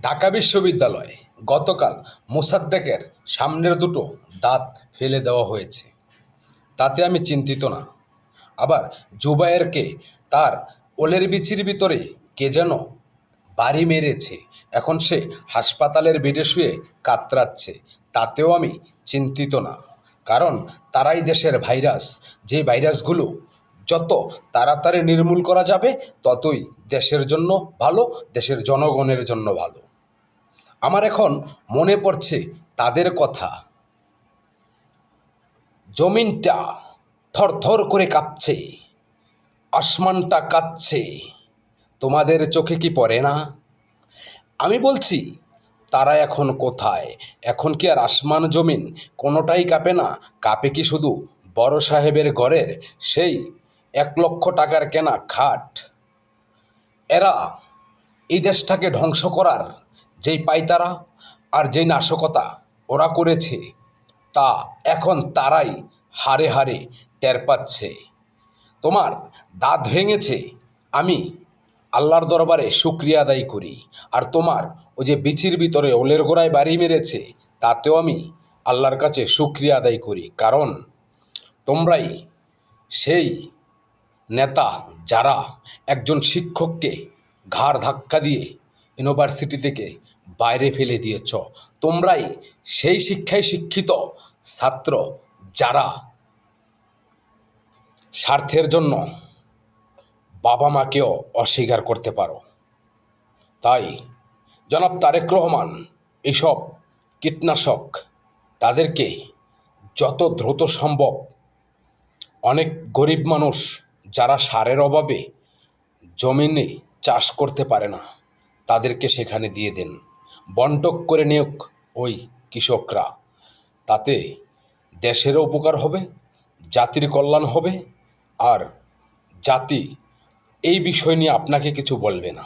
ঢাকা বিশ্ববিদ্যালয়ে গতকাল মোসাদ্দেকের সামনের দুটো দাঁত ফেলে দেওয়া হয়েছে। তাতে আমি চিন্তিত না। আবার জুবায়েরকে তার ওলের বিচির ভিতরে কে যেন বাড়ি মেরেছে, এখন সে হাসপাতালের বেডে শুয়ে কাতরাচ্ছে, তাতেও আমি চিন্তিত না। কারণ তারাই দেশের ভাইরাস, যে ভাইরাসগুলো যত তাড়াতাড়ি নির্মূল করা যাবে ততই দেশের জন্য ভালো, দেশের জনগণের জন্য ভালো। আমার এখন মনে পড়ছে তাদের কথা। জমিনটা থরথর করে কাঁপছে, আসমানটা কাঁপছে, তোমাদের চোখে কি পড়ে না? আমি বলছি, তারা এখন কোথায়? এখন কি আর আসমান জমিন কোনোটাই কাঁপে না? কাঁপে কি শুধু বড় সাহেবের ঘরের সেই 1 লক্ষ টাকার কেনা খাট? এরা এই দেশটাকে ধ্বংস করার যেই পায়তারা আর যেই নাশকতা ওরা করেছে, তা এখন তারাই হাড়ে হাড়ে টের পাচ্ছে। তোমার দাঁত ভেঙেছে, আমি আল্লাহর দরবারে শুকরিয়া আদায় করি। আর তোমার ওই যে বিচির ভিতরে ওলের গোড়ায় বাড়ি মেরেছে, তাতেও আমি আল্লাহর কাছে শুকরিয়া আদায় করি। কারণ তোমরাই সেই নেতা যারা একজন শিক্ষককে ঘাড় ধাক্কা দিয়ে ইউনিভার্সিটি থেকে বাইরে ফেলে দিয়েছ। তোমরাই সেই শিক্ষায় শিক্ষিত ছাত্র যারা স্বার্থের জন্য বাবা মাকেও অস্বীকার করতে পারো। তাই জনাব তারেক রহমান এসব কীটনাশক তাদেরকে যত দ্রুত সম্ভব, অনেক গরিব মানুষ যারা সারের অভাবে জমিনে চাষ করতে পারে না, তাদেরকে সেখানে দিয়ে দেন, বন্টক করে নিয়োগ ওই কৃষকরা। তাতে দেশেরও উপকার হবে, জাতির কল্যাণ হবে, আর জাতি এই বিষয় নিয়ে আপনাকে কিছু বলবে না।